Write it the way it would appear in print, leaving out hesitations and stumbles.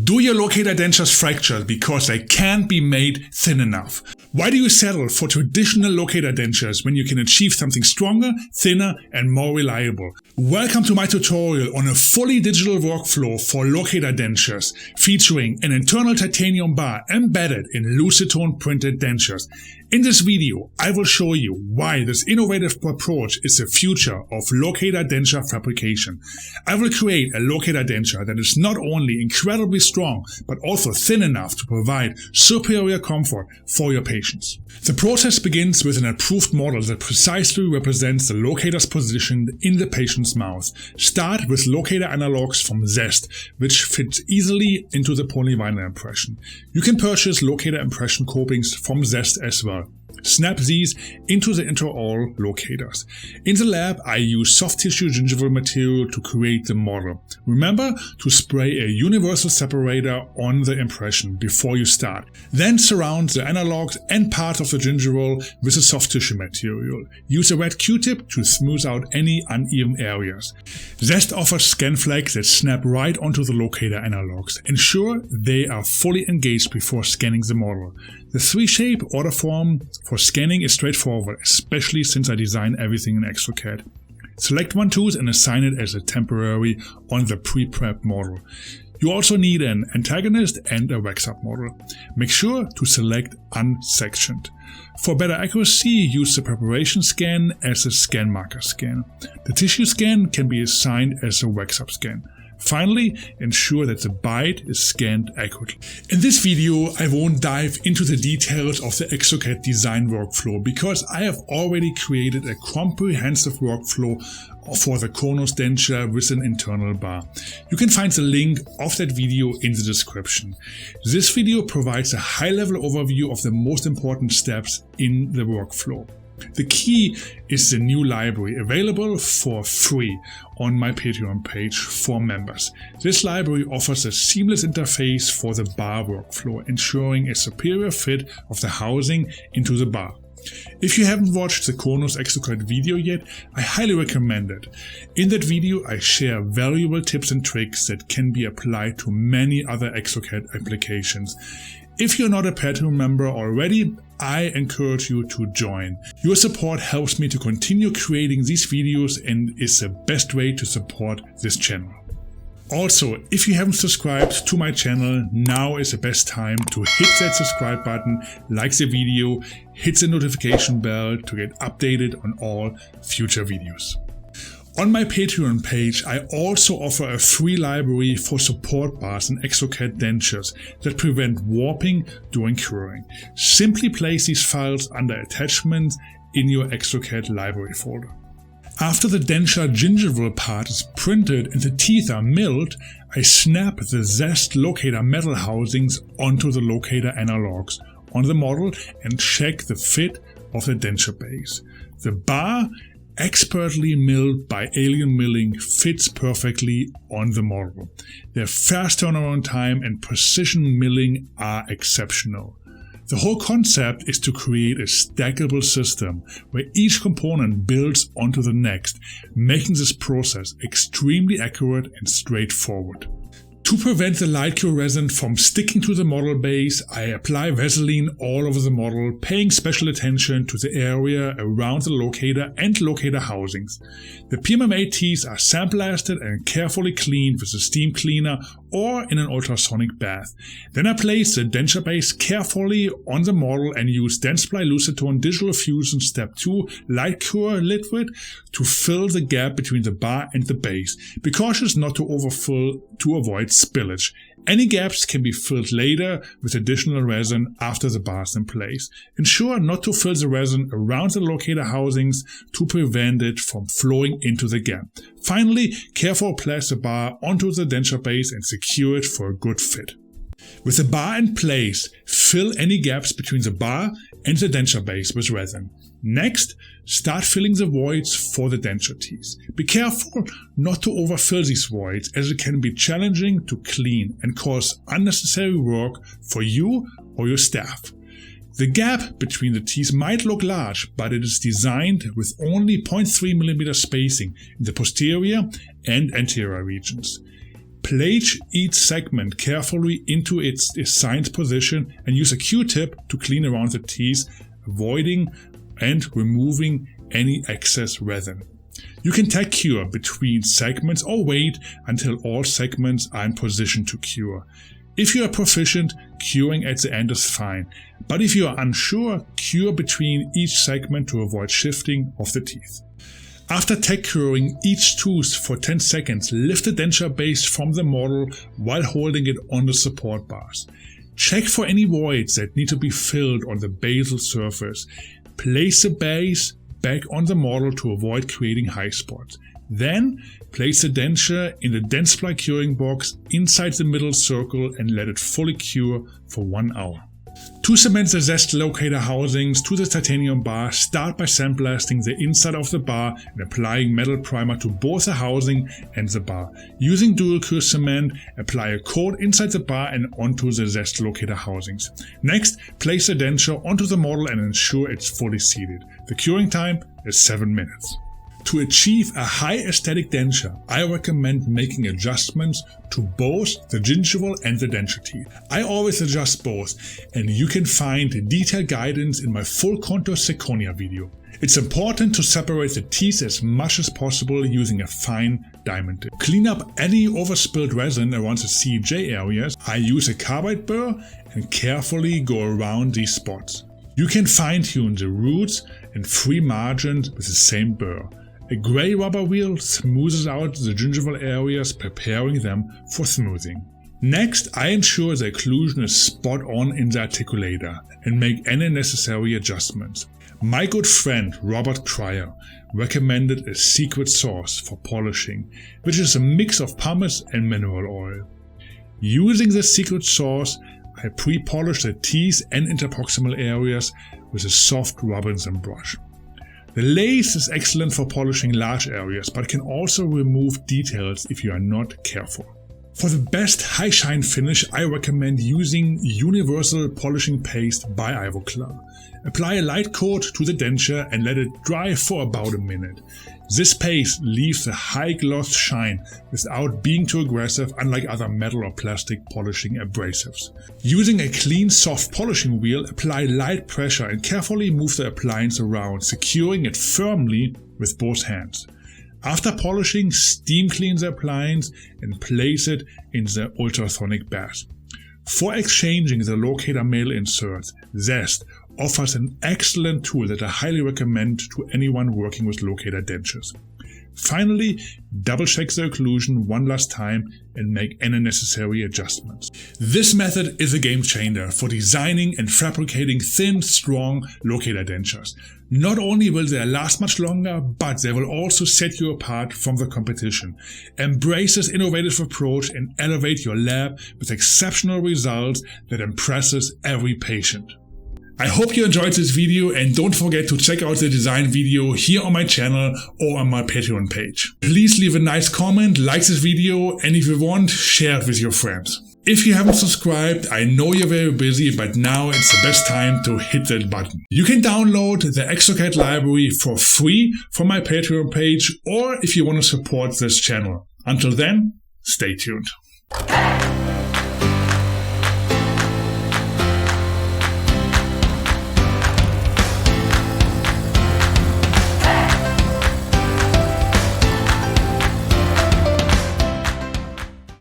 Do your locator dentures fracture because they can't be made thin enough? Why do you settle for traditional locator dentures when you can achieve something stronger, thinner, and more reliable? Welcome to my tutorial on a fully digital workflow for locator dentures, featuring an internal titanium bar embedded in Lucitone-printed dentures. In this video, I will show you why this innovative approach is the future of locator denture fabrication. I will create a locator denture that is not only incredibly strong, but also thin enough to provide superior comfort for your patients. The process begins with an approved model that precisely represents the locator's position in the patient's mouth. Start with locator analogs from Zest, which fit easily into the polyvinyl impression. You can purchase locator impression copings from Zest as well. Snap these into the intraoral locators. In the lab, I use soft tissue gingival material to create the model. Remember to spray a universal separator on the impression before you start. Then surround the analogs and parts of the gingival with a soft tissue material. Use a wet Q-tip to smooth out any uneven areas. Zest offers scan flags that snap right onto the locator analogs. Ensure they are fully engaged before scanning the model. The 3-shape order form for scanning is straightforward, especially since I design everything in Exocad. Select one tooth and assign it as a temporary on the pre-prepped model. You also need an antagonist and a wax-up model. Make sure to select unsectioned. For better accuracy, use the preparation scan as a scan marker scan. The tissue scan can be assigned as a wax-up scan. Finally, ensure that the bite is scanned accurately. In this video, I won't dive into the details of the Exocad design workflow because I have already created a comprehensive workflow for the Conus denture with an internal bar. You can find the link of that video in the description. This video provides a high-level overview of the most important steps in the workflow. The key is the new library, available for free on my Patreon page for members. This library offers a seamless interface for the bar workflow, ensuring a superior fit of the housing into the bar. If you haven't watched the Conus Exocad video yet, I highly recommend it. In that video, I share valuable tips and tricks that can be applied to many other Exocad applications. If you're not a Patreon member already, I encourage you to join. Your support helps me to continue creating these videos and is the best way to support this channel. Also, if you haven't subscribed to my channel, now is the best time to hit that subscribe button, like the video, hit the notification bell to get updated on all future videos. On my Patreon page, I also offer a free library for support bars and Exocad dentures that prevent warping during curing. Simply place these files under attachments in your Exocad library folder. After the denture gingival part is printed and the teeth are milled, I snap the Zest locator metal housings onto the locator analogs on the model and check the fit of the denture base. The bar, expertly milled by alien milling, fits perfectly on the model. Their fast turnaround time and precision milling are exceptional. The whole concept is to create a stackable system where each component builds onto the next, making this process extremely accurate and straightforward. To prevent the light cure resin from sticking to the model base, I apply Vaseline all over the model, paying special attention to the area around the locator and locator housings. The PMMA teeth are sandblasted and carefully cleaned with a steam cleaner or in an ultrasonic bath. Then I place the denture base carefully on the model and use Dentsply Lucitone Digital Fusion Step 2 Light Cure liquid to fill the gap between the bar and the base. Be cautious not to overfill to avoid spillage. Any gaps can be filled later with additional resin after the bar is in place. Ensure not to fill the resin around the locator housings to prevent it from flowing into the gap. Finally, carefully place the bar onto the denture base and secure it for a good fit. With the bar in place, fill any gaps between the bar and the denture base with resin. Next, start filling the voids for the denture teeth. Be careful not to overfill these voids, as it can be challenging to clean and cause unnecessary work for you or your staff. The gap between the teeth might look large, but it is designed with only 0.3 mm spacing in the posterior and anterior regions. Place each segment carefully into its assigned position and use a Q-tip to clean around the teeth, avoiding and removing any excess resin. You can tag cure between segments or wait until all segments are in position to cure. If you are proficient, curing at the end is fine, but if you are unsure, cure between each segment to avoid shifting of the teeth. After tag curing each tooth for 10 seconds, lift the denture base from the model while holding it on the support bars. Check for any voids that need to be filled on the basal surface. Place the base back on the model to avoid creating high spots. Then, place the denture in the Dentsply curing box inside the middle circle and let it fully cure for 1 hour. To cement the zest locator housings to the titanium bar, start by sandblasting the inside of the bar and applying metal primer to both the housing and the bar. Using dual cure cement, apply a coat inside the bar and onto the zest locator housings. Next, place the denture onto the model and ensure it's fully seated. The curing time is 7 minutes. To achieve a high aesthetic denture, I recommend making adjustments to both the gingival and the denture teeth. I always adjust both, and you can find detailed guidance in my full contour zirconia video. It's important to separate the teeth as much as possible using a fine diamond tip. Clean up any overspilled resin around the CJ areas. I use a carbide burr and carefully go around these spots. You can fine-tune the roots and free margins with the same burr. A grey rubber wheel smoothes out the gingival areas, preparing them for smoothing. Next, I ensure the occlusion is spot on in the articulator and make any necessary adjustments. My good friend Robert Cryer recommended a secret sauce for polishing, which is a mix of pumice and mineral oil. Using the secret sauce, I pre-polish the teeth and interproximal areas with a soft Robinson brush. The lace is excellent for polishing large areas, but can also remove details if you are not careful. For the best high shine finish, I recommend using Universal Polishing Paste by Ivoclar. Apply a light coat to the denture and let it dry for about a minute. This paste leaves a high gloss shine without being too aggressive, unlike other metal or plastic polishing abrasives. Using a clean soft polishing wheel, apply light pressure and carefully move the appliance around, securing it firmly with both hands. After polishing, steam clean the appliance and place it in the ultrasonic bath. For exchanging the locator male inserts, Zest offers an excellent tool that I highly recommend to anyone working with locator dentures. Finally, double check the occlusion one last time and make any necessary adjustments. This method is a game changer for designing and fabricating thin, strong locator dentures. Not only will they last much longer, but they will also set you apart from the competition. Embrace this innovative approach and elevate your lab with exceptional results that impresses every patient. I hope you enjoyed this video, and don't forget to check out the design video here on my channel or on my Patreon page. Please leave a nice comment, like this video, and if you want, share it with your friends. If you haven't subscribed, I know you're very busy, but now it's the best time to hit that button. You can download the Exocad library for free from my Patreon page, or if you want to support this channel. Until then, stay tuned.